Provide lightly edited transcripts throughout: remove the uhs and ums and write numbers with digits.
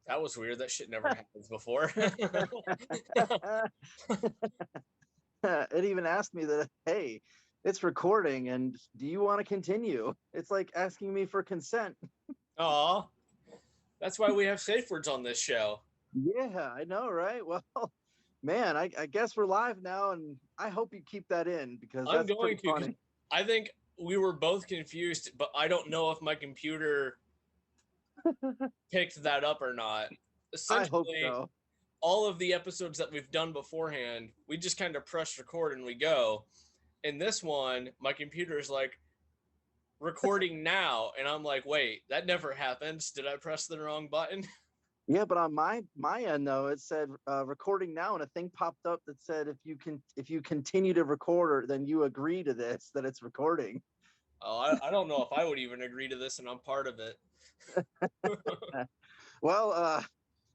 That was weird. That shit never happens before. It even asked me that, hey, it's recording, and do you want to continue? It's like asking me for consent. Aw, that's why we have safe words on this show. Yeah, I know, right? Well, man, I guess we're live now, and I hope you keep that in because I'm that's going pretty to, 'cause funny. I think we were both confused, but I don't know if my computer picked that up or not. I hope Essentially, so. all of the episodes that we've done beforehand, we just kind of press record and we go. In this one, my computer is like recording now, and I'm like, wait, that never happens. Did I press the wrong button? Yeah, but on my end though, it said recording now, and a thing popped up that said if you continue to record, or then you agree to this that it's recording. Oh, I don't know if I would even agree to this, and I'm part of it. Well,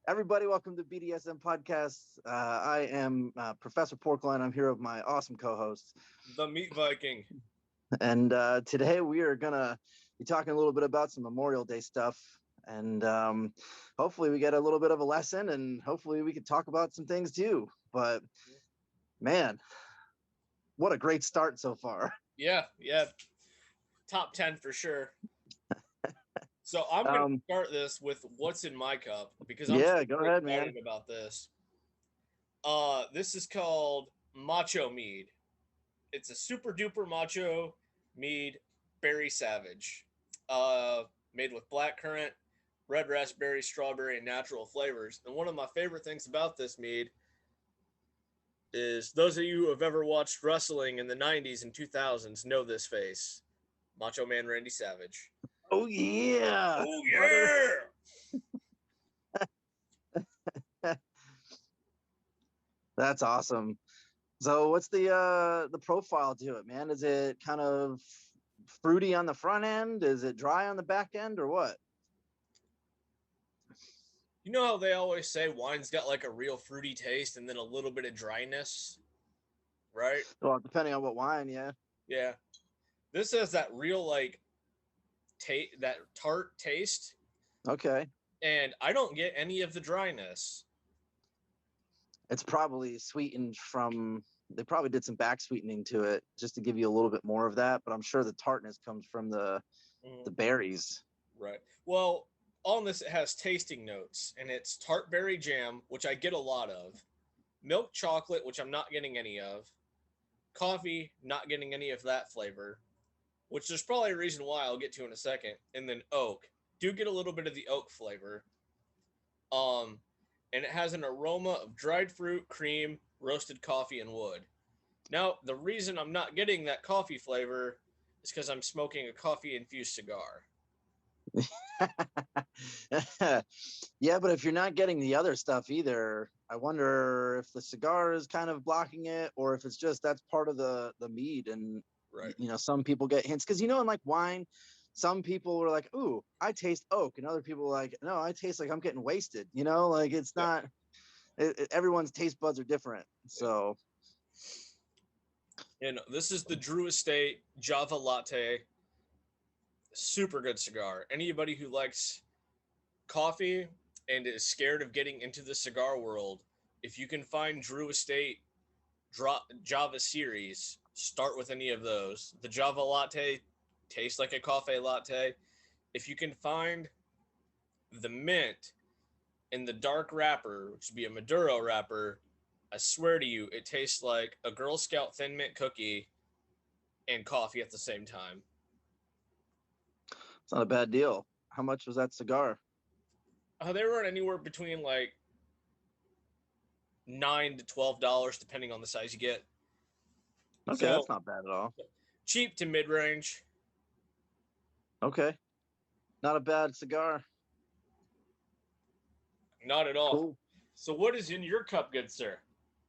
everybody, welcome to BDSM podcast. I am Professor Porkline. I'm here with my awesome co-hosts, The Meat Viking. and today we are gonna be talking a little bit about some Memorial Day stuff, and hopefully we get a little bit of a lesson, and hopefully we can talk about some things too. But man, what a great start so far. Yeah, top 10 for sure. So I'm going to Um, start this with what's in my cup because I'm yeah, go super ahead, man. excited about this. This is called Macho Mead. It's a super duper macho mead, berry savage. Made with blackcurrant, red raspberry, strawberry, and natural flavors. And one of my favorite things about this mead is those of you who have ever watched wrestling in the 90s and 2000s know this face. Macho Man Randy Savage. Oh yeah, Oh brother. yeah! That's awesome. So what's the profile to it, man? Is it kind of fruity on the front end? Is it dry on the back end, or what? You know how they always say wine's got like a real fruity taste and then a little bit of dryness, right? Well, depending on what wine, yeah. Yeah. This has that real like that tart taste, Okay. and I don't get any of the dryness. It's probably sweetened from, they probably did some back sweetening to it just to give you a little bit more of that, but I'm sure the tartness comes from the berries. Right. Well, on this it has tasting notes, and it's tart berry jam, which I get a lot of, milk chocolate, which I'm not getting any of, coffee, not getting any of that flavor, which there's probably a reason why I'll get to in a second, and then oak. Do get a little bit of the oak flavor. Um, and it has an aroma of dried fruit, cream, roasted coffee, and wood. Now, the reason I'm not getting that coffee flavor is because I'm smoking a coffee infused cigar. Yeah, but if you're not getting the other stuff either, I wonder if the cigar is kind of blocking it, or if it's just that's part of the mead. And Right. some people get hints because in like wine, some people were like, "Ooh, I taste oak," and other people were like, "No, I taste like I'm getting wasted." Like it's Yeah. not. Everyone's taste buds are different, so. And this is the Drew Estate Java Latte. Super good cigar. Anybody who likes coffee and is scared of getting into the cigar world, if you can find Drew Estate Java series, start with any of those. The Java Latte tastes like a coffee latte. If you can find the mint in the dark wrapper, which would be a Maduro wrapper, I swear to you, it tastes like a Girl Scout Thin Mint cookie and coffee at the same time. It's not a bad deal. How much was that cigar? They run anywhere between like $9 to $12, depending on the size you get. Okay, So that's not bad at all. cheap to mid range. Okay, not a bad cigar. Not at all. Cool. So what is in your cup, good sir?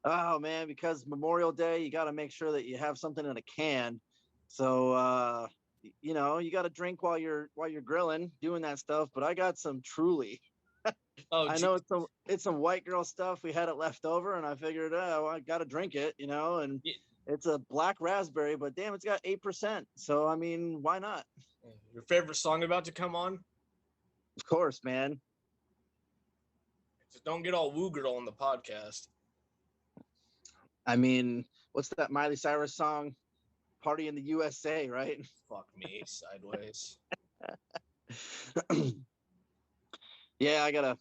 Oh man, because Memorial Day, you got to make sure that you have something in a can. So you got to drink while you're grilling, doing that stuff. But I got some Truly. Oh, I know it's some white girl stuff. We had it left over, and I figured, oh, I got to drink it, and it's a black raspberry, but damn, it's got 8%. So I mean, why not? your favorite song about to come on? Of course, man. Just don't get all woo girl on the podcast. I mean, what's that Miley Cyrus song? Party in the USA, right? Fuck me sideways. Yeah,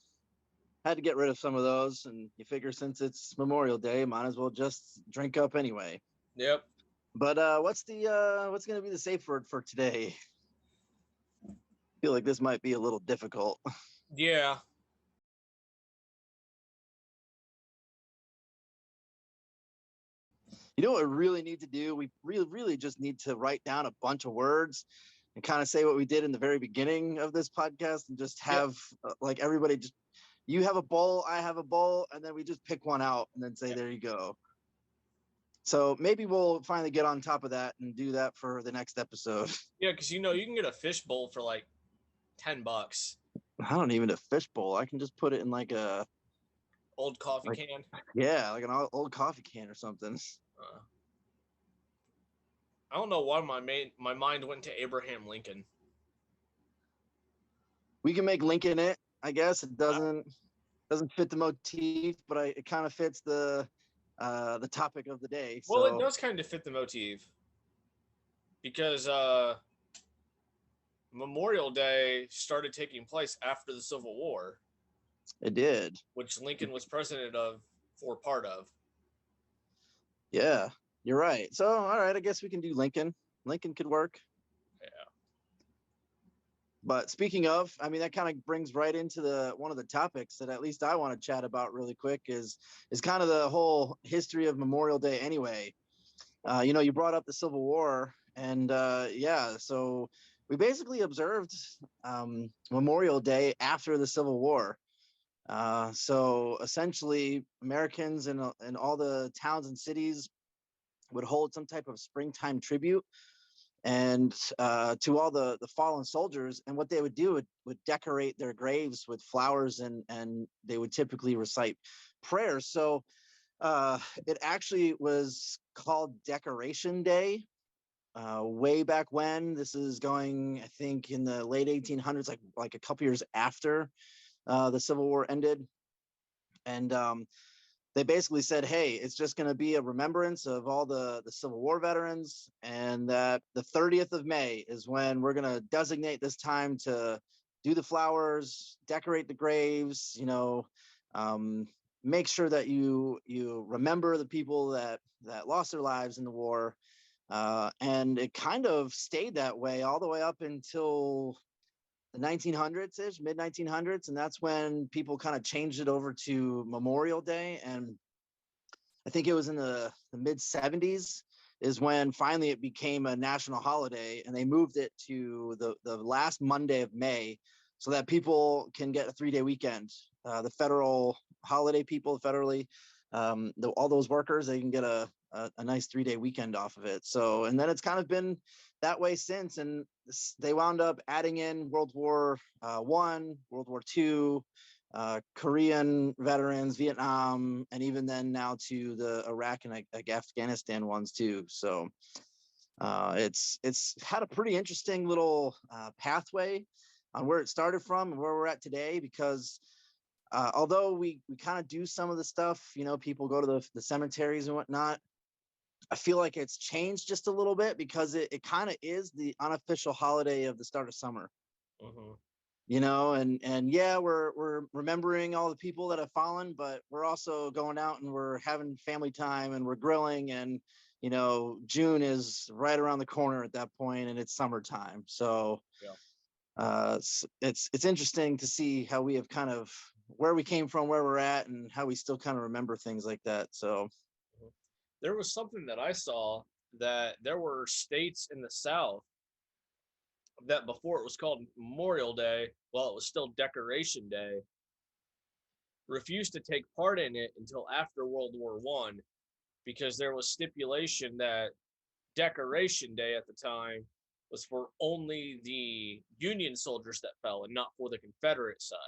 had to get rid of some of those, and you figure since it's Memorial Day, might as well just drink up anyway. Yep. But what's gonna be the safe word for today? I feel like this might be a little difficult. Yeah. You know what we really need to do? We really just need to write down a bunch of words and kind of say what we did in the very beginning of this podcast, and just Yep. have like everybody just, you have a bowl, I have a bowl, and then we just pick one out and then say, Yep. there you go. So maybe we'll finally get on top of that and do that for the next episode. Yeah, because you know you can get a fish bowl for like $10. I don't even a fish bowl. I can just put it in like a Old coffee like can. yeah, like an old coffee can or something. Uh, I don't know why my mind went to Abraham Lincoln. We can make Lincoln it. I guess it I, doesn't fit the motif, but it kind of fits the topic of the day. well, it So does kind of fit the motif because Memorial Day started taking place after the Civil War, it did. which Lincoln was president of for part of. Yeah, you're right. So all right, I guess we can do Lincoln. Lincoln could work. Yeah. But speaking of, I mean, that kind of brings right into the one of the topics that at least I want to chat about really quick is kind of the whole history of Memorial Day anyway. You know, you brought up the Civil War, and yeah, so we basically observed Memorial Day after the Civil War. So essentially, Americans in all the towns and cities would hold some type of springtime tribute and to all the fallen soldiers. And what they would do would decorate their graves with flowers, and they would typically recite prayers. So it actually was called Decoration Day way back when. This is going, I think, in the late 1800s, like a couple years after the Civil War ended. And they basically said, hey, it's just going to be a remembrance of all the Civil War veterans, and that the 30th of May is when we're going to designate this time to do the flowers, decorate the graves, you know, make sure that you remember the people that lost their lives in the war. And it kind of stayed that way all the way up until the 1900s ish, mid 1900s, and that's when people kind of changed it over to Memorial Day. And I think it was in the mid 70s is when finally it became a national holiday, and they moved it to the last Monday of May so that people can get a 3-day weekend. The federal holiday people, federally, all those workers, they can get a nice 3-day weekend off of it. So, and then it's kind of been that way since, and they wound up adding in World War One, World War Two, Korean veterans, Vietnam, and even then now to the Iraq and like Afghanistan ones too. So it's had a pretty interesting little pathway on where it started from and where we're at today, because although we kind of do some of the stuff, you know, people go to the cemeteries and whatnot, I feel like it's changed just a little bit because it kind of is the unofficial holiday of the start of summer. Mm-hmm. You know, and yeah, we're remembering all the people that have fallen, but we're also going out and we're having family time and we're grilling, and you know, June is right around the corner at that point, and it's summertime. So Yeah. It's interesting to see how we have kind of where we came from, where we're at, and how we still kind of remember things like that. So Mm-hmm. There was something that I saw that there were states in the South that before it was called Memorial Day, while it was still Decoration Day, refused to take part in it until after World War One, because there was stipulation that Decoration Day at the time was for only the Union soldiers that fell and not for the Confederate side.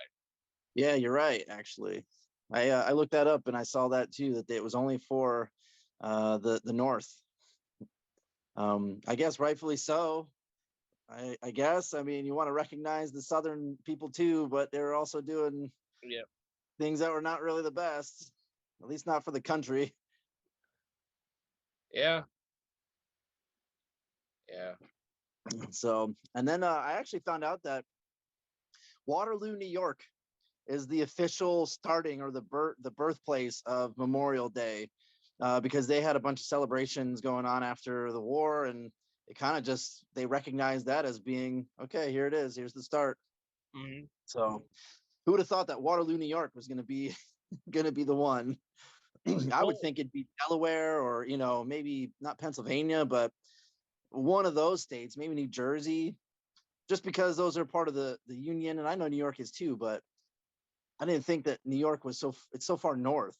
yeah, you're right. Actually, I looked that up and I saw that too, that it was only for the North. I guess rightfully so. I guess. I mean, you want to recognize the Southern people too, but they're also doing Yeah. things that were not really the best, at least not for the country. Yeah. Yeah. So, and then I actually found out that Waterloo, New York is the official starting or the birthplace of Memorial Day, because they had a bunch of celebrations going on after the war, and it kind of just they recognized that as being okay. Here it is. Here's the start. Mm-hmm. So, who would have thought that Waterloo, New York, was going to be going to be the one? I would Well, think it'd be Delaware, or maybe not Pennsylvania, but one of those states, maybe New Jersey, just because those are part of the Union, and I know New York is too, but I didn't think that New York was it's so far north.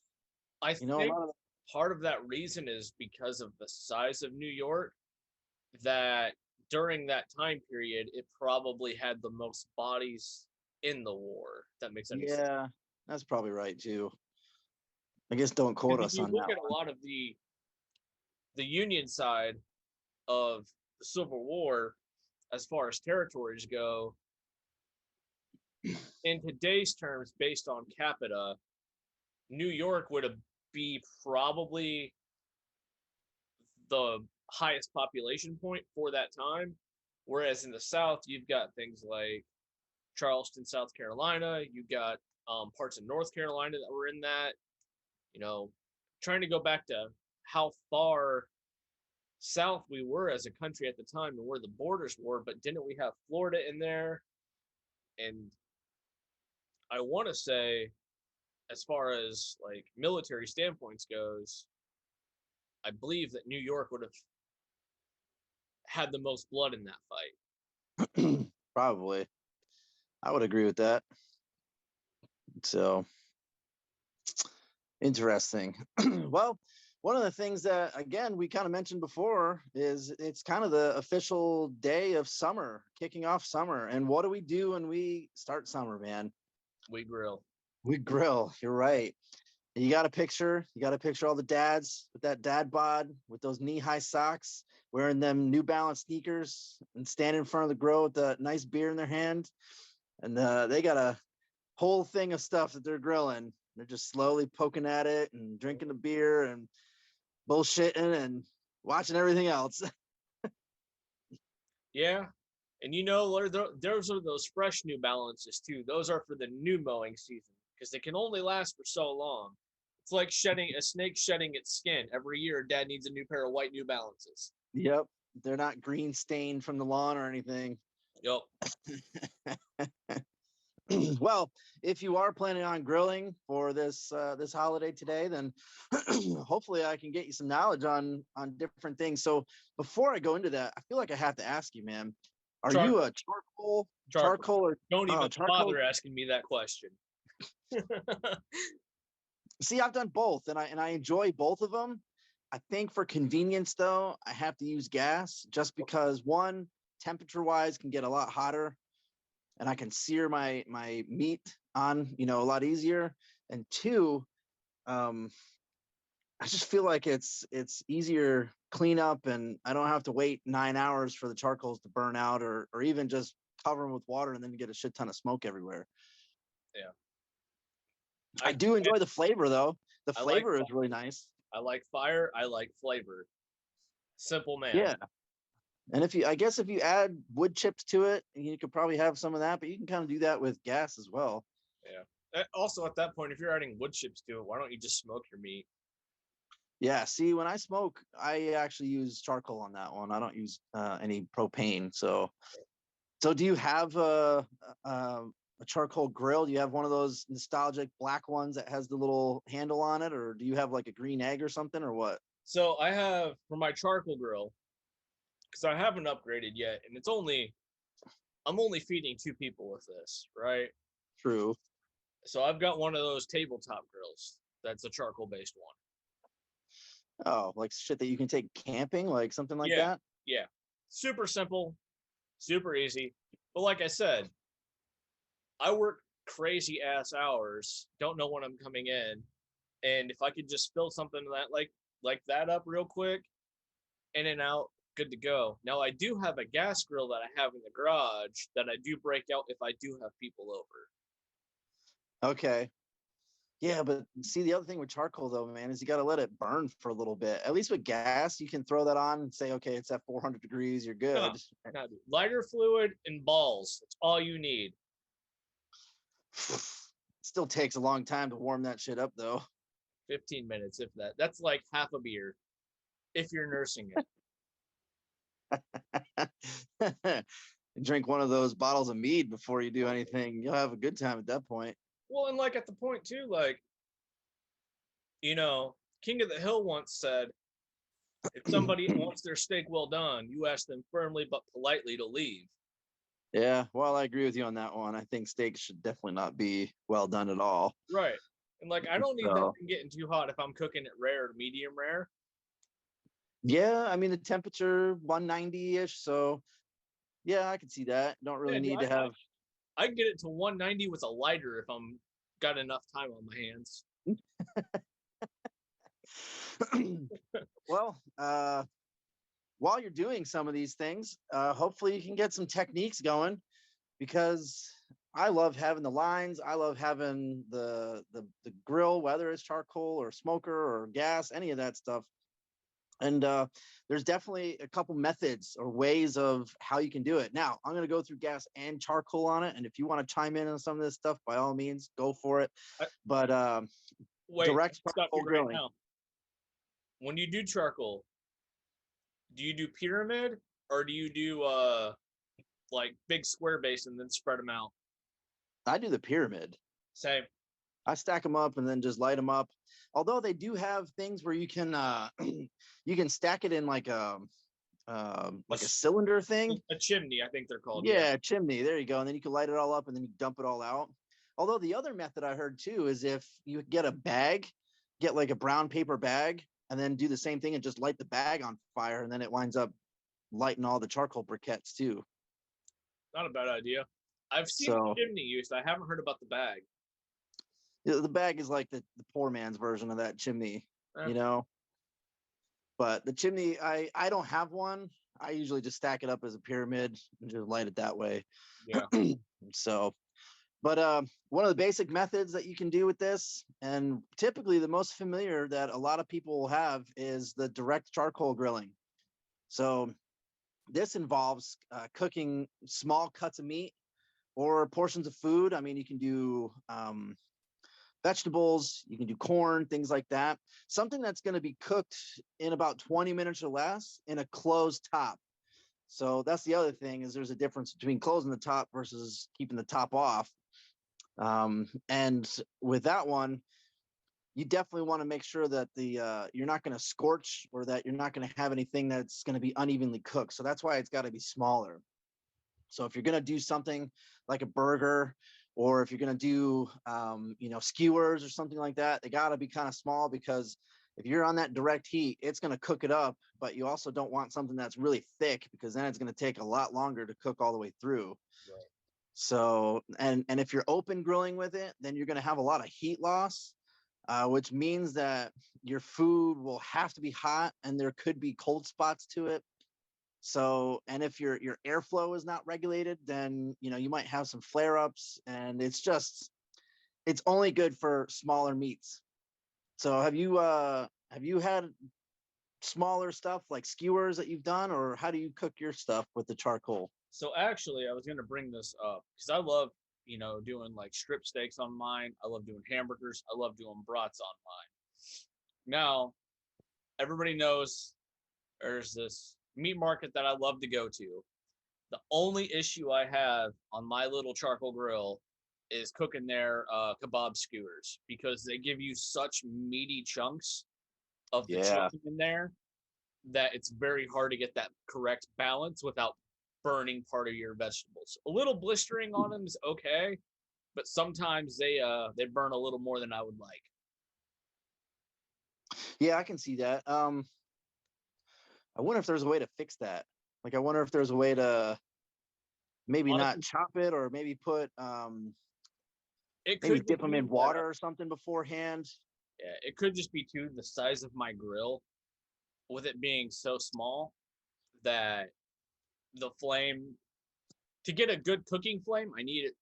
I A think lot of part of that reason is because of the size of New York, that during that time period, it probably had the most bodies in the war. If that makes any sense. yeah, that's probably right too. I guess don't quote Because if us you on look that at a lot of the Union side of the Civil War, as far as territories go, in today's terms, based on capita, New York would be probably the highest population point for that time. Whereas in the South, you've got things like Charleston, South Carolina. You've got parts of North Carolina that were in that. You know, trying to go back to how far south we were as a country at the time and where the borders were, but didn't we have Florida in there? And I want to say, as far as like military standpoints goes, I believe that New York would have had the most blood in that fight. one. Probably, I would agree with that. So interesting. Well, one of the things that again we kind of mentioned before is it's kind of the official day of summer, kicking off summer. And what do we do when we start summer, man? We grill. We grill. You're right. And you got to picture all the dads with that dad bod, with those knee-high socks, wearing them New Balance sneakers, and standing in front of the grill with a nice beer in their hand. And they got a whole thing of stuff that they're grilling. They're just slowly poking at it and drinking the beer and bullshitting and watching everything else. Yeah. And those are those fresh New Balances too. Those are for the new mowing season because they can only last for so long. It's like shedding a snake shedding its skin. Every year, dad needs a new pair of white New Balances. Yep. They're not green stained from the lawn or anything. Yep. Well, if you are planning on grilling for this holiday today, then hopefully I can get you some knowledge on different things. So before I go into that, I feel like I have to ask you, man, are Char- you a charcoal or Don't even charcoal? bother asking me that question. See, I've done both, and I enjoy both of them. I think for convenience, though, I have to use gas just because one, temperature wise, can get a lot hotter, and I can sear my meat on a lot easier. And two, um, I just feel like it's easier cleanup, and I don't have to wait 9 hours for the charcoals to burn out, or even just cover them with water and then you get a shit ton of smoke everywhere. Yeah. I do enjoy the flavor though. The I like flavor is really nice. I like fire. I like flavor. Simple man. Yeah. And I guess if you add wood chips to it, you could probably have some of that, but you can kind of do that with gas as well. Yeah. Also, at that point, if you're adding wood chips to it, why don't you just smoke your meat? Yeah. See, when I smoke, I actually use charcoal on that one. I don't use any propane. So do you have a charcoal grill? Do you have one of those nostalgic black ones that has the little handle on it, or do you have like a green egg or something, or what? So I have for my charcoal grill because I haven't upgraded yet, and I'm only feeding 2 people with this, right? True. So I've got one of those tabletop grills. That's a charcoal based one. Oh, like shit that you can take camping, like something like Yeah, that? yeah. Super simple, super easy. But like I said, I work crazy ass hours. Don't know when I'm coming in, and if I could just spill something like that up real quick, in and out, good to go. Now I do have a gas grill that I have in the garage that I do break out if I do have people over. Okay. Yeah, but see, the other thing with charcoal though, man, is you got to let it burn for a little bit. At least with gas, you can throw that on and say, okay, it's at 400 degrees, you're No, good. no, dude. Lighter fluid and balls. That's all you need. Still takes a long time to warm that shit up though. 15 minutes, if that. That's like half a beer if you're nursing it. Drink one of those bottles of mead before you do anything. You'll have a good time at that point. Well, and like at the point too, like, King of the Hill once said, if somebody wants their steak well done, you ask them firmly but politely to leave. Yeah, well, I agree with you on that one. I think steaks should definitely not be well done at all. Right. And like, I don't need that So, thing getting too hot if I'm cooking it rare to medium rare. yeah, I mean the temperature 190-ish, so yeah, I can see that. Don't really Yeah, dude, need to have I can get it to 190 with a lighter if I'm got enough time on my hands. well, while you're doing some of these things, hopefully you can get some techniques going because I love having the lines. I love having the grill, whether it's charcoal or smoker or gas, any of that stuff. And there's definitely a couple methods or ways of how you can do it. Now, I'm going to go through gas and charcoal on it. And if you want to chime in on some of this stuff, by all means, go for it. But Wait, direct stop charcoal you right grilling. now. When you do charcoal, do you do pyramid or do you do like big square base and then spread them out? I do the pyramid. Same. I stack them up and then just light them up. Although they do have things where you can you can stack it in like a cylinder thing. A chimney, I think they're called. Yeah, chimney. There you go. And then you can light it all up and then you dump it all out. Although the other method I heard too is if you get a bag, get like a brown paper bag, and then do the same thing and just light the bag on fire, and then it winds up lighting all the charcoal briquettes too. Not a bad idea. I've seen So the chimney used. I haven't heard about the bag. the bag is like the poor man's version of that chimney, you know. But the chimney, I don't have one. I usually just stack it up as a pyramid and just light it that way. Yeah. So, but one of the basic methods that you can do with this, and typically the most familiar that a lot of people will have, is the direct charcoal grilling. So this involves cooking small cuts of meat or portions of food. I mean, you can do vegetables, you can do corn, things like that. Something that's going to be cooked in about 20 minutes or less in a closed top. So that's the other thing, is there's a difference between closing the top versus keeping the top off. And with that one, you definitely want to make sure that the you're not going to scorch, or that you're not going to have anything that's going to be unevenly cooked. So that's why it's got to be smaller. So if you're going to do something like a burger, or if you're going to do skewers or something like that, they got to be kind of small, because if you're on that direct heat, it's going to cook it up. But you also don't want something that's really thick, because then it's going to take a lot longer to cook all the way through. Right. So, and if you're open grilling with it, then you're going to have a lot of heat loss, which means that your food will have to be hot and there could be cold spots to it. So, and if your airflow is not regulated, then you might have some flare-ups, and it's only good for smaller meats. So have you had smaller stuff like skewers that you've done, or how do you cook your stuff with the charcoal? So actually, I was going to bring this up because I love, doing like strip steaks on mine. I love doing hamburgers. I love doing brats on mine. Now, everybody knows there's this meat market that I love to go to. The only issue I have on my little charcoal grill is cooking their kebab skewers, because they give you such meaty chunks of the chicken in there that it's very hard to get that correct balance without burning part of your vegetables. A little blistering on them is okay, but sometimes they burn a little more than I would like. Yeah, I can see that. I wonder if there's a way to fix that. Like, I wonder if there's a way to maybe Honestly, not chop it, or maybe put it maybe could dip just them be in water or something beforehand. yeah, it could just be too the size of my grill, with it being so small that the flame, to get a good cooking flame, I need it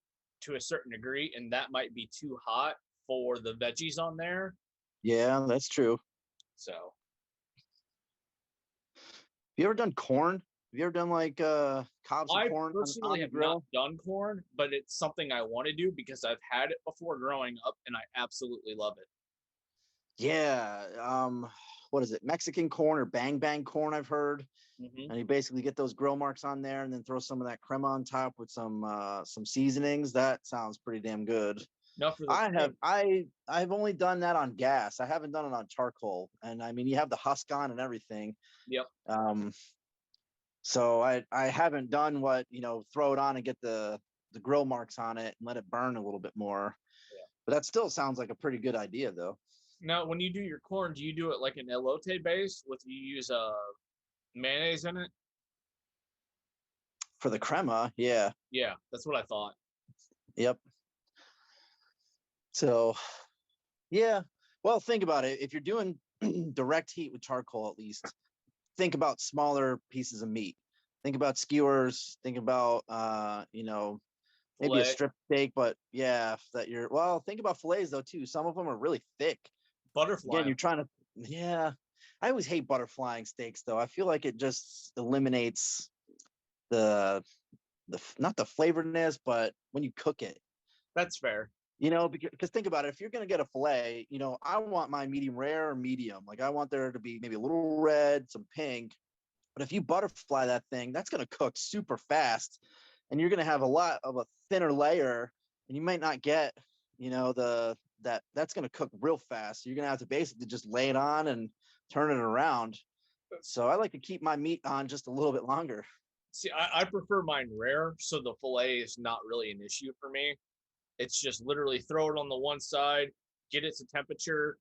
to a certain degree, and that might be too hot for the veggies on there. Yeah, that's true. So, Have you ever done corn? Have you ever done like cobs of I corn personally on the have not grill? done corn, but it's something I want to do because I've had it before growing up and I absolutely love it. Yeah. What is it? Mexican corn or bang bang corn, I've heard. Mm-hmm. And you basically get those grill marks on there and then throw some of that crema on top with some seasonings. That sounds pretty damn good. Now for the corn, I've only done that on gas. I haven't done it on charcoal. And I mean you have the husk on and everything. yep. So I haven't done what, throw it on and get the grill marks on it and let it burn a little bit more. Yeah. But that still sounds like a pretty good idea though. Now, when you do your corn, do you do it like an elote base with you use mayonnaise in it? For the crema, yeah. Yeah, that's what I thought. Yep. So yeah. Well, think about it. If you're doing direct heat with charcoal, at least think about smaller pieces of meat. Think about skewers. Think about maybe a Filet, strip steak, but yeah, think about fillets though too. Some of them are really thick. Again, butterfly. you're trying to, yeah. I always hate butterflying steaks though. I feel like it just eliminates the not the flavorness, but when you cook it, That's fair. because think about it. If you're going to get a filet, I want my medium rare or medium. Like I want there to be maybe a little red, some pink. But if you butterfly that thing, that's going to cook super fast, and you're going to have a lot of a thinner layer, and you might not get, that's going to cook real fast. So you're going to have to basically just lay it on and turn it around. So I like to keep my meat on just a little bit longer. See, I prefer mine rare, so the filet is not really an issue for me. It's just literally throw it on the one side, get it to temperature,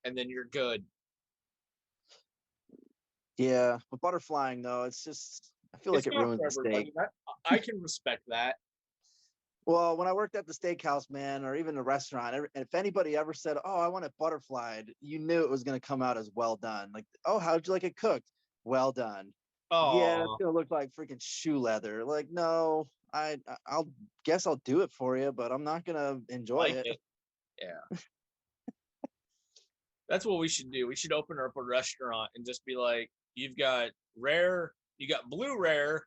and then you're good. Yeah, but butterflying though, it's just I feel like It's it not ruins for the steak. everybody. I can respect that. Well, when I worked at the steakhouse, man, or even the restaurant, if anybody ever said, "Oh, I want it butterflied," you knew it was going to come out as well done. Like, "Oh, how'd you like it cooked?" Well done. Yeah, it's Oh, gonna look like freaking shoe leather. Like, no, I'll guess I'll do it for you, but I'm not gonna enjoy like it. it. Yeah. That's what we should do. We should open up a restaurant and just be like, you've got rare, you got blue rare,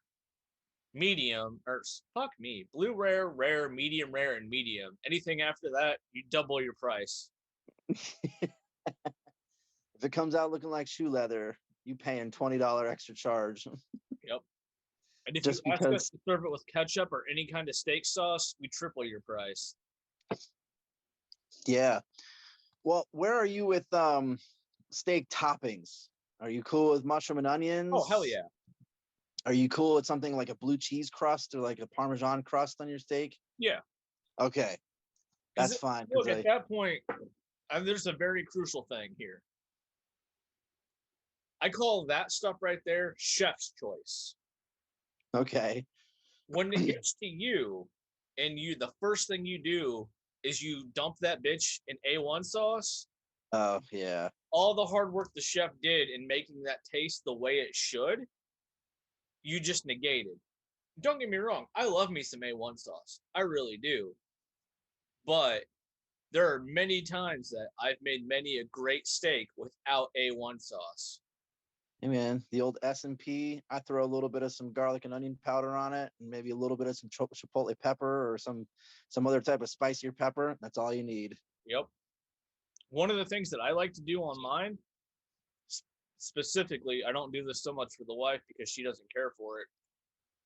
medium, or fuck me, blue rare, rare, and medium. Anything after that, you double your price. If it comes out looking like shoe leather, you paying $20 extra charge Yep. And if you just ask us because. to serve it with ketchup or any kind of steak sauce, we triple your price. Yeah. Well, where are you with steak toppings? Are you cool with mushroom and Oh, hell onions? yeah. Are you cool with something like a blue cheese crust or like a Parmesan crust on your steak? Yeah. Okay, Because that's fine. look, at that point, there's a very crucial thing here. I call that stuff right there chef's choice. Okay. When it gets to you, and the first thing you do is you dump that bitch in A1 sauce, Oh yeah. all the hard work the chef did in making that taste the way it should, you just negated. Don't get me wrong, I love me some A1 sauce. I really do. But there are many times that I've made many a great steak without A1 sauce. Hey man, the old S&P. I throw a little bit of some garlic and onion powder on it, and maybe a little bit of some chipotle pepper or some other type of spicier pepper. That's all you need. Yep. One of the things that I like to do on mine, specifically, I don't do this so much for the wife because she doesn't care for it.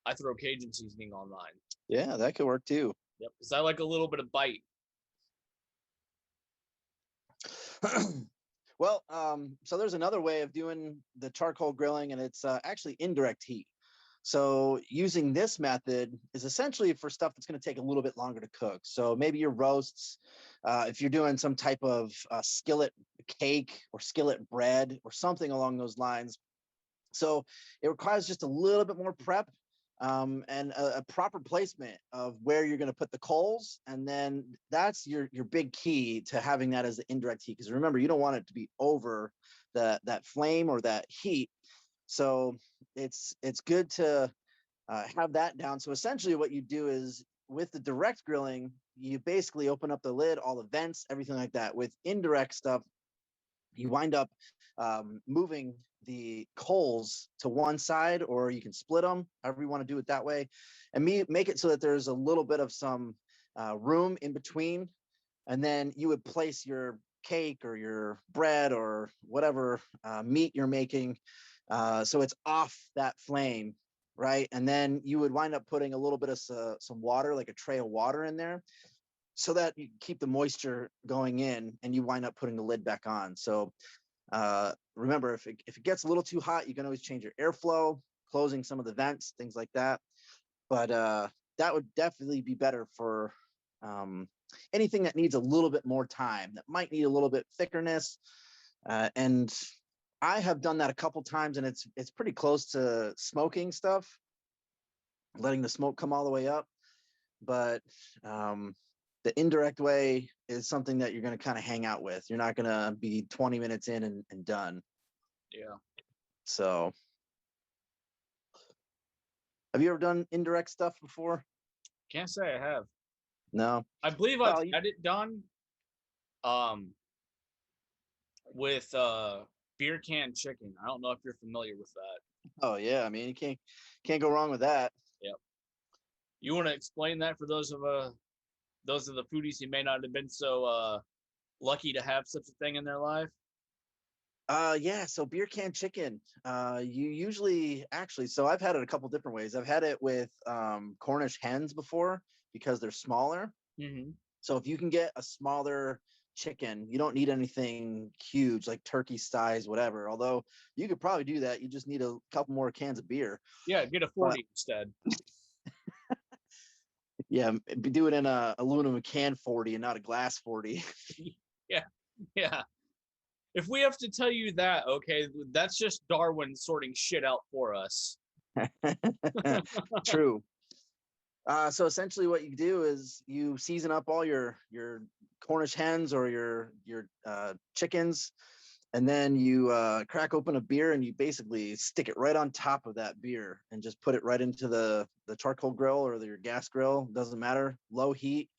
I throw Cajun seasoning on mine. Yeah, that could work too. Yep, because I like a little bit of bite. Well, so there's another way of doing the charcoal grilling, and it's actually indirect heat. So using this method is essentially for stuff that's going to take a little bit longer to cook. So maybe your roasts, if you're doing some type of skillet cake or skillet bread or something along those lines. So it requires just a little bit more prep and a proper placement of where you're going to put the coals. And then that's your big key to having that as the indirect heat. Because remember, you don't want it to be over that flame or that heat. So it's good to have that down. So essentially what you do is with the direct grilling, you basically open up the lid, all the vents, everything like that. With indirect stuff, you wind up moving the coals to one side, or you can split them, however you want to do it that way, and make it so that there's a little bit of some room in between, and then you would place your cake or your bread or whatever meat you're making, so it's off that flame, right? And then you would wind up putting a little bit of some water, like a tray of water in there, so that you keep the moisture going in, and you wind up putting the lid back on. So remember, if it gets a little too hot, you can always change your airflow, closing some of the vents, things like that. But that would definitely be better for anything that needs a little bit more time, that might need a little bit thickness. And I have done that a couple times, and it's pretty close to smoking stuff, letting the smoke come all the way up. But the indirect way is something that you're going to kind of hang out with. You're not going to be 20 minutes in and done. Yeah. So have you ever done indirect stuff before? Can't say I have. No. I believe I've had it done with beer can chicken. I don't know if you're familiar with that. Oh yeah, I mean, you can't go wrong with that. Yep. You want to explain that for those of the foodies who may not have been so lucky to have such a thing in their life? Yeah, so beer can chicken. You usually actually, so I've had it a couple different ways. I've had it with Cornish hens before, because they're smaller. Mm-hmm. So if you can get a smaller chicken, you don't need anything huge like turkey size, whatever. Although you could probably do that. You just need a couple more cans of beer. Yeah, get a 40 instead. Yeah, do it in a aluminum can 40 and not a glass 40. Yeah. If we have to tell you that, okay, that's just Darwin sorting shit out for us. True. So essentially what you do is you season up all your Cornish hens or your chickens, and then you crack open a beer, and you basically stick it right on top of that beer and just put it right into the charcoal grill or your gas grill, doesn't matter, low heat.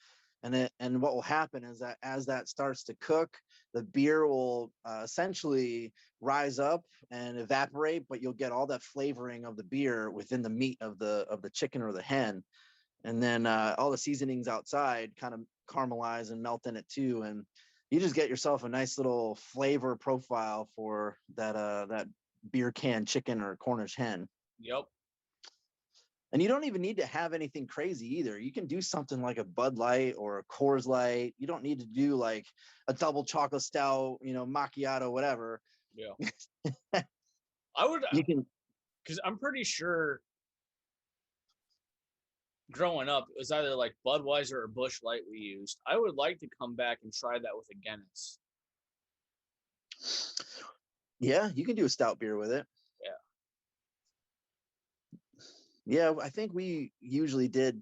And what will happen is that as that starts to cook, the beer will essentially rise up and evaporate, but you'll get all that flavoring of the beer within the meat of the chicken or the hen. And then all the seasonings outside kind of caramelize and melt in it too, and you just get yourself a nice little flavor profile for that beer can chicken or Cornish hen. Yep. And you don't even need to have anything crazy either. You can do something like a Bud Light or a Coors Light. You don't need to do like a double chocolate stout, macchiato, whatever. Yeah. I would, You can, because I'm pretty sure growing up, it was either like Budweiser or Busch Light we used. I would like to come back and try that with a Guinness. yeah, you can do a stout beer with it. Yeah, I think we usually did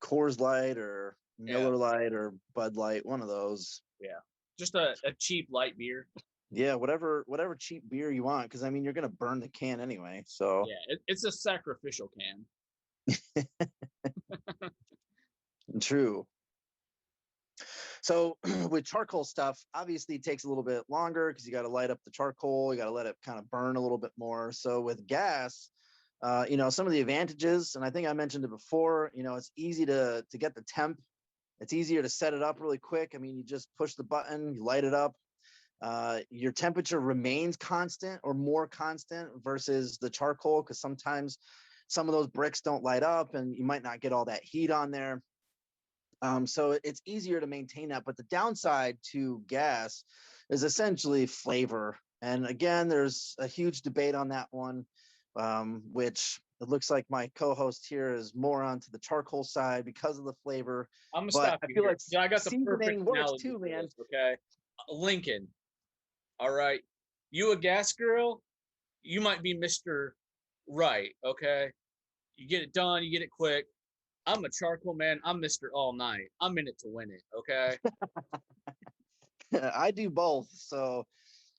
Coors Light or Miller Light or Bud Light, one of those. Yeah, just a cheap light beer. Yeah, whatever cheap beer you want, because I mean you're gonna burn the can anyway. So yeah, it's a sacrificial can. True. So with charcoal stuff, obviously it takes a little bit longer because you got to light up the charcoal, you got to let it kind of burn a little bit more. So with gas, some of the advantages, and I think I mentioned it before, it's easy to get the temp. It's easier to set it up really quick. I mean, you just push the button, you light it up. Your temperature remains constant or more constant versus the charcoal, because sometimes some of those bricks don't light up and you might not get all that heat on there. So it's easier to maintain that. But the downside to gas is essentially flavor. And again, there's a huge debate on that one, which it looks like my co-host here is more onto the charcoal side because of the flavor. I'm gonna but stop I you feel here. like Yeah, I got the perfect seasoning works analogy too, for man. this, okay, Lincoln. All right, you a gas girl, you might be Mr. Right, okay? You get it done, you get it quick. I'm a charcoal man. I'm Mr. All Night. I'm in it to win it, okay? I do both. So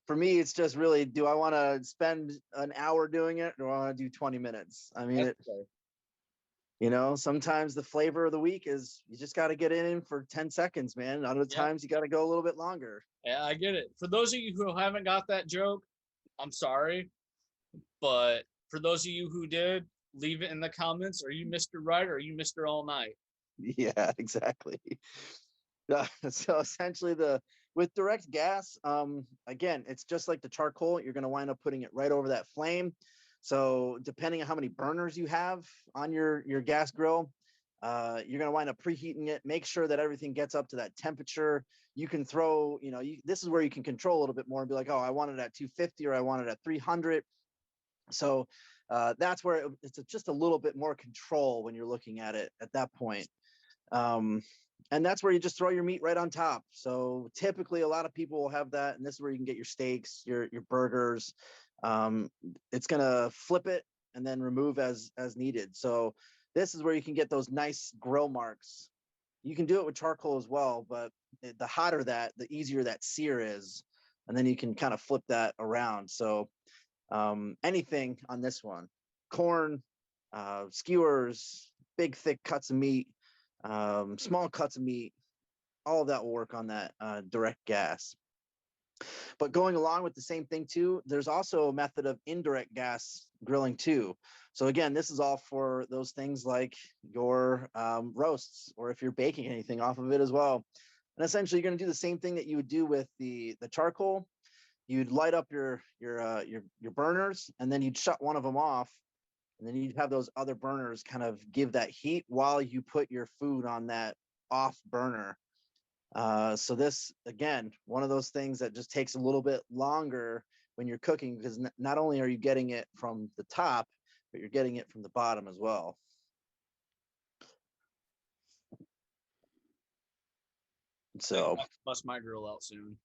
for me, it's just really, do I want to spend an hour doing it, or do I want to do 20 minutes? I mean, You know, sometimes the flavor of the week is you just got to get in for 10 seconds, man. Other Yeah, times you got to go a little bit longer. yeah, I get it. For those of you who haven't got that joke, I'm sorry, but for those of you who did, leave it in the comments. Are you Mr. Right or are you Mr. All Night? Yeah, exactly. So essentially with direct gas, again, it's just like the charcoal. You're going to wind up putting it right over that flame. So depending on how many burners you have on your gas grill, you're going to wind up preheating it. Make sure that everything gets up to that temperature. You can throw, this is where you can control a little bit more and be like, oh, I want it at 250 or I want it at 300. So that's where it's just a little bit more control when you're looking at it at that point. And that's where you just throw your meat right on top. So typically a lot of people will have that, and this is where you can get your steaks, your burgers. It's gonna flip it and then remove as needed. So this is where you can get those nice grill marks. You can do it with charcoal as well, but the hotter that, the easier that sear is, and then you can kind of flip that around. So anything on this one, corn, skewers, big thick cuts of meat, small cuts of meat, all of that will work on that direct gas. But going along with the same thing too, there's also a method of indirect gas grilling too. So again, this is all for those things like your roasts, or if you're baking anything off of it as well. And essentially, you're going to do the same thing that you would do with the charcoal. You'd light up your burners, and then you'd shut one of them off, and then you'd have those other burners kind of give that heat while you put your food on that off burner. So this, again, one of those things that just takes a little bit longer when you're cooking, because not only are you getting it from the top, but you're getting it from the bottom as well. So, Bust my grill out soon.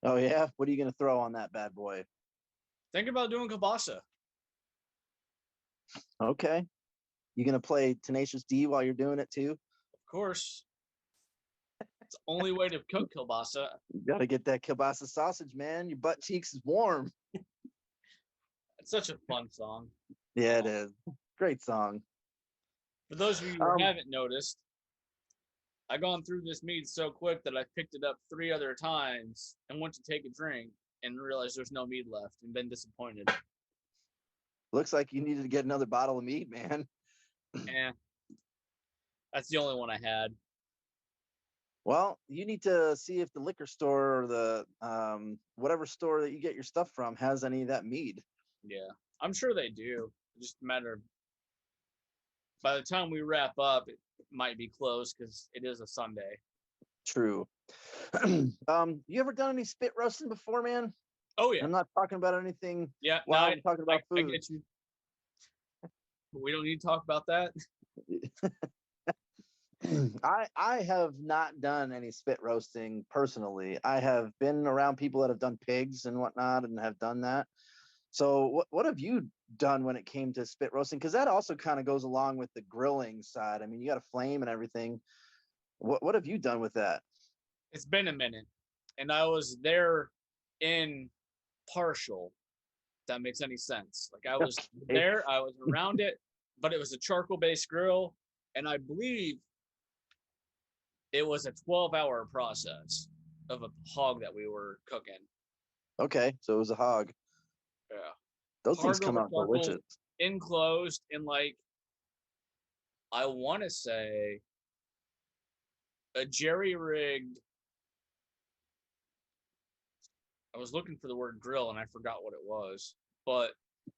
oh yeah, what are you going to throw on that bad boy? Think about doing kielbasa. Okay. You going to play Tenacious D while you're doing it too? Of course. It's the only way to cook kielbasa. You got to get that kielbasa sausage, man. Your butt cheeks is warm. It's such a fun song. Yeah, it is. Great song. For those of you who haven't noticed, I gone through this mead so quick that I picked it up 3 other times and went to take a drink and realized there's no mead left and been disappointed. Looks like you needed to get another bottle of mead, man. Eh, that's the only one I had. Well, you need to see if the liquor store or the whatever store that you get your stuff from has any of that mead. Yeah, I'm sure they do. It's just a matter of by the time we wrap up, it might be closed because it is a Sunday. True. You ever done any spit roasting before, man? Oh yeah. I'm not talking about anything. Yeah, while I'm talking about food. I get you. We don't need to talk about that. I have not done any spit roasting personally. I have been around people that have done pigs and whatnot and have done that. So what have you done when it came to spit roasting? Because that also kind of goes along with the grilling side. I mean, you got a flame and everything. What have you done with that? It's been a minute, and I was there in partial. If that makes any sense. Like I was there, I was around it, but it was a charcoal-based grill, and I believe it was a 12-hour process of a hog that we were cooking. Okay, so it was a hog. Yeah. Those things come out delicious. Enclosed in like, I want to say, a jerry-rigged. I was looking for the word grill and I forgot what it was, but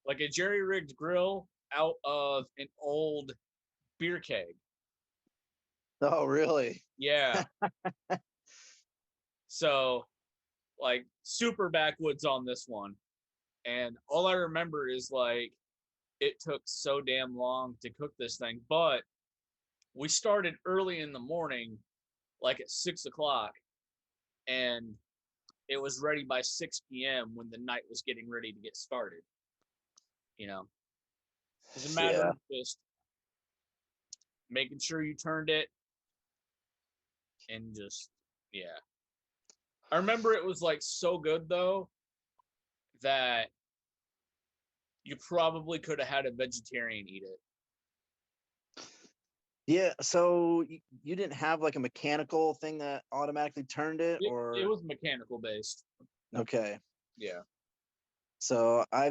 like a jerry-rigged grill out of an old beer keg. Oh, really? Yeah. So, like, super backwoods on this one. And all I remember is like, it took so damn long to cook this thing, but we started early in the morning, like at 6 o'clock, and it was ready by 6 p.m. when the night was getting ready to get started. You know, it's a matter of just making sure you turned it and just, yeah. I remember it was like so good though that you probably could have had a vegetarian eat it. Yeah, so you didn't have like a mechanical thing that automatically turned it, It or was mechanical based. okay. Yeah. So I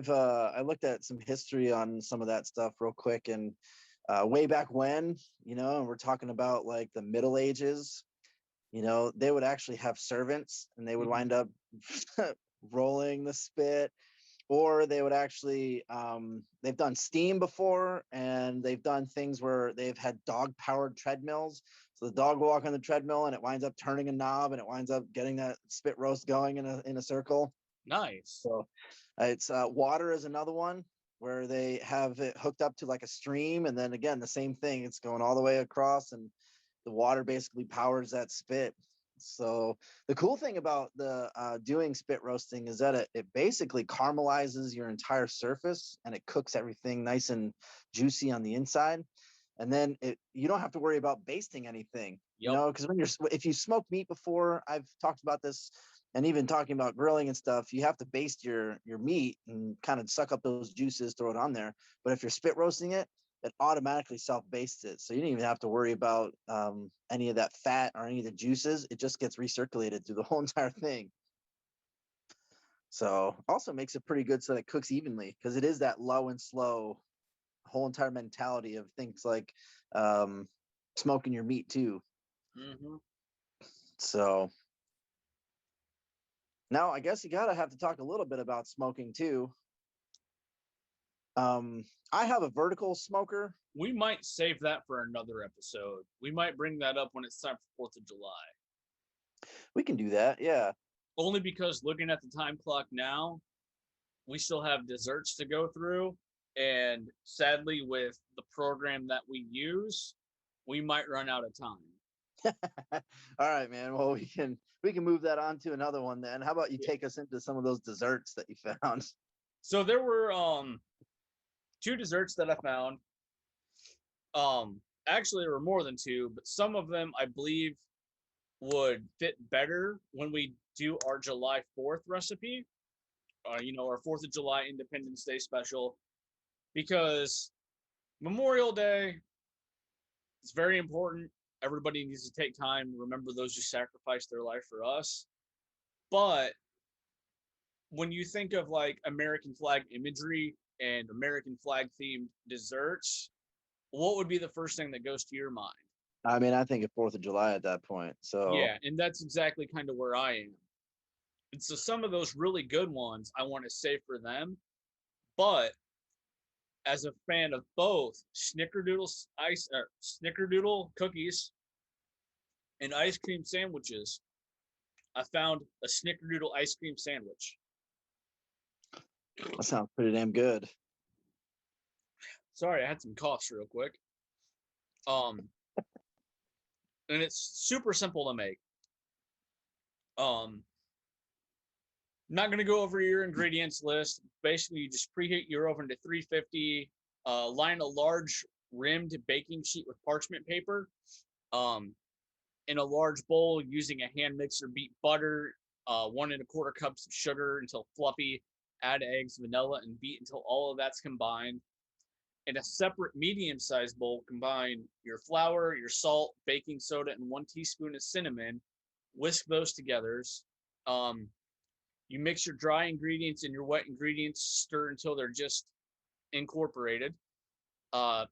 looked at some history on some of that stuff real quick, and way back when, and we're talking about like the Middle Ages, they would actually have servants, and they would wind up rolling the spit, or they would actually they've done steam before, and they've done things where they've had dog powered treadmills, so the dog will walk on the treadmill and it winds up turning a knob and it winds up getting that spit roast going in a circle. Nice. So it's water is another one where they have it hooked up to like a stream, and then again the same thing, it's going all the way across, and the water basically powers that spit. So the cool thing about the doing spit roasting is that it basically caramelizes your entire surface, and it cooks everything nice and juicy on the inside. And then you don't have to worry about basting anything, because if you smoke meat before, I've talked about this, and even talking about grilling and stuff, you have to baste your meat and kind of suck up those juices, throw it on there. But if you're spit roasting it, it automatically self-bastes it. So you don't even have to worry about any of that fat or any of the juices. It just gets recirculated through the whole entire thing. So also makes it pretty good so that it cooks evenly, because it is that low and slow whole entire mentality of things like smoking your meat too. So now I guess you gotta have to talk a little bit about smoking too. I have a vertical smoker. We might save that for another episode. We might bring that up when it's time for 4th of July. We can do that, yeah. Only because looking at the time clock now, we still have desserts to go through. And sadly, with the program that we use, we might run out of time. All right, man. Well, we can move that on to another one then. How about you take us into some of those desserts that you found? So there were 2 desserts that I found. Actually there were more than 2, but some of them I believe would fit better when we do our July 4th recipe. Our 4th of July Independence Day special, because Memorial Day is very important. Everybody needs to take time to remember those who sacrificed their life for us. But when you think of like American flag imagery and American flag themed desserts, what would be the first thing that goes to your mind? I mean, I think of 4th of July at that point. So yeah, and that's exactly kind of where I am. And so some of those really good ones I want to save for them. But as a fan of both Snickerdoodle cookies and ice cream sandwiches, I found a Snickerdoodle ice cream sandwich. that sounds pretty damn good. Sorry, I had some coughs real quick. And it's super simple to make. Not going to go over your ingredients list. Basically, you just preheat your oven to 350. Line a large rimmed baking sheet with parchment paper. In a large bowl, using a hand mixer, beat butter, 1 1/4 cups of sugar until fluffy. Add eggs, vanilla, and beat until all of that's combined. In a separate medium-sized bowl, combine your flour, your salt, baking soda, and 1 teaspoon of cinnamon. Whisk those together. You mix your dry ingredients and your wet ingredients, stir until they're just incorporated.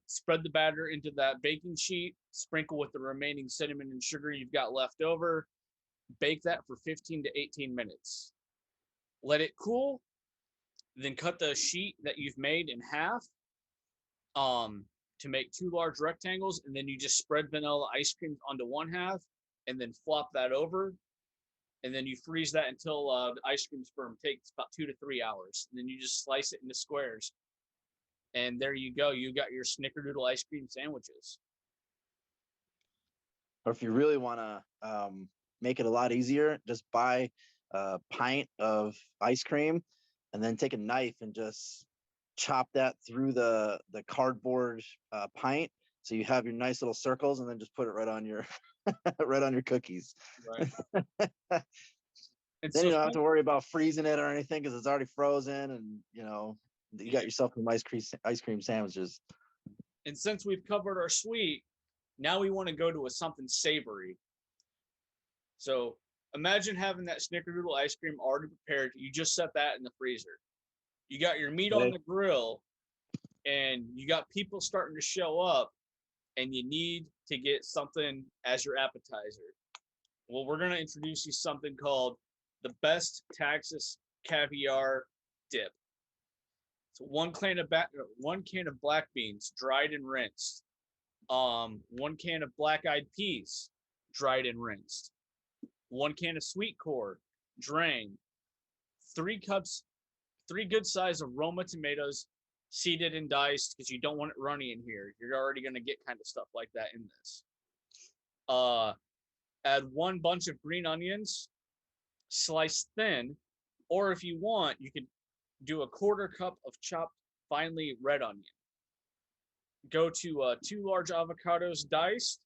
Spread the batter into that baking sheet, sprinkle with the remaining cinnamon and sugar you've got left over. Bake that for 15 to 18 minutes. Let it cool, then cut the sheet that you've made in half to make 2 large rectangles, and then you just spread vanilla ice cream onto one half and then flop that over. And then you freeze that until the ice cream's firm. Takes about 2 to 3 hours. And then you just slice it into squares. And there you go. You got your Snickerdoodle ice cream sandwiches. Or if you really want to make it a lot easier, just buy a pint of ice cream and then take a knife and just chop that through the cardboard pint, so you have your nice little circles, and then just put it right on your right on your cookies. Right. Then so you don't have to worry about freezing it or anything, because it's already frozen, and you got yourself some ice cream sandwiches. And since we've covered our sweet, Now we want to go to something savory. So imagine having that snickerdoodle ice cream already prepared. You just set that in the freezer. You got your meat on the grill, and you got people starting to show up, and you need to get something as your appetizer. Well, we're going to introduce you something called the best Texas caviar dip. So one can of black beans, dried and rinsed. 1 can of black-eyed peas, dried and rinsed. 1 can of sweet corn, drained. 3 good size of Roma tomatoes, seeded and diced, because you don't want it runny in here. You're already going to get kind of stuff like that in this. Add 1 bunch of green onions, sliced thin, or if you want, you could do a 1/4 cup of chopped finely red onion. Go to 2 large avocados diced,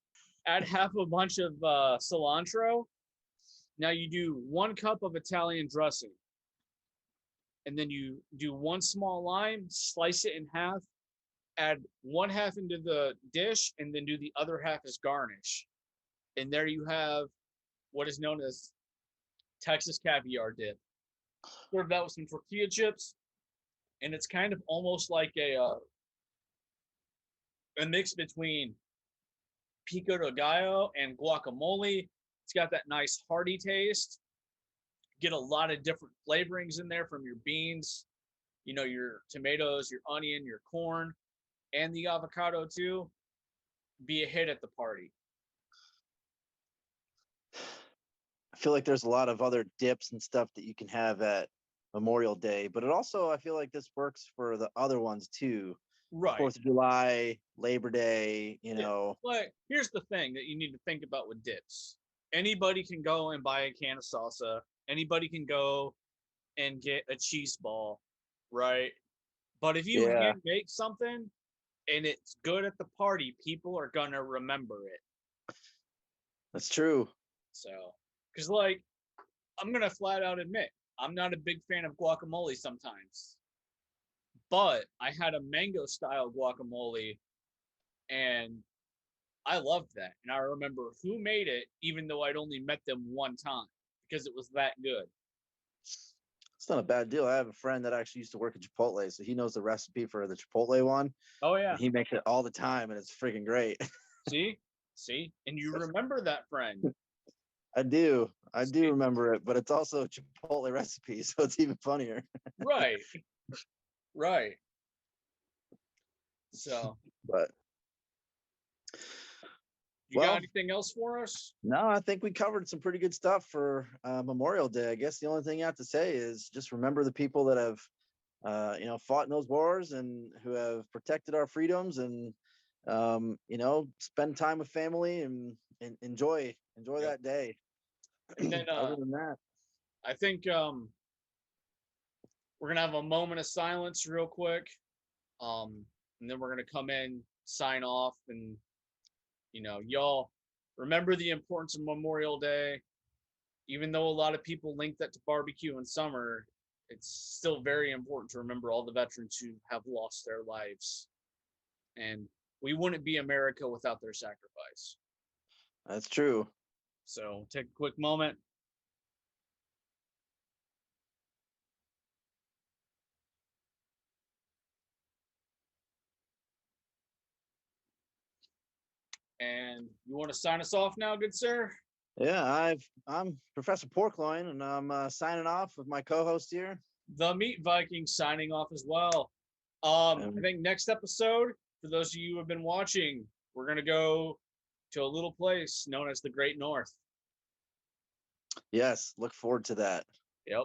add half a bunch of cilantro. Now you do 1 cup of Italian dressing. And then you do 1 small lime, slice it in half, add 1/2 into the dish, and then do the other half as garnish. And there you have what is known as Texas caviar dip. Serve that with some tortilla chips, and it's kind of almost like a mix between pico de gallo and guacamole. It's got that nice hearty taste. Get a lot of different flavorings in there from your beans, your tomatoes, your onion, your corn, and the avocado too. Be a hit at the party. I feel like there's a lot of other dips and stuff that you can have at Memorial Day, but it also, I feel like this works for the other ones too. Right. 4th of July, Labor Day, But here's the thing that you need to think about with dips. Anybody can go and buy a can of salsa. Anybody can go and get a cheese ball, right? But if you hand make something and it's good at the party, people are going to remember it. That's true. So, because I'm going to flat out admit, I'm not a big fan of guacamole sometimes. But I had a mango style guacamole and I loved that. And I remember who made it, even though I'd only met them 1 time, because it was that good. It's not a bad deal. I have a friend that actually used to work at Chipotle, so he knows the recipe for the Chipotle one. Oh, yeah. He makes it all the time, and it's freaking great. See? And you remember that friend. I do remember it, but it's also a Chipotle recipe, so it's even funnier. Right. So. But. You got anything else for us? No, I think we covered some pretty good stuff for Memorial Day. I guess the only thing you have to say is just remember the people that have, fought in those wars and who have protected our freedoms, and spend time with family and enjoy that day. And then, other than that, I think we're gonna have a moment of silence real quick, and then we're gonna come in, sign off, and y'all remember the importance of Memorial Day. Even though a lot of people link that to barbecue in summer, it's still very important to remember all the veterans who have lost their lives. And we wouldn't be America without their sacrifice. That's true. So take a quick moment. And you want to sign us off now, good sir? Yeah, I'm Professor Porkloin, and I'm signing off with my co-host here, the Meat Viking, signing off as well. I think next episode, for those of you who have been watching, we're gonna go to a little place known as the Great North. Yes, look forward to that. Yep.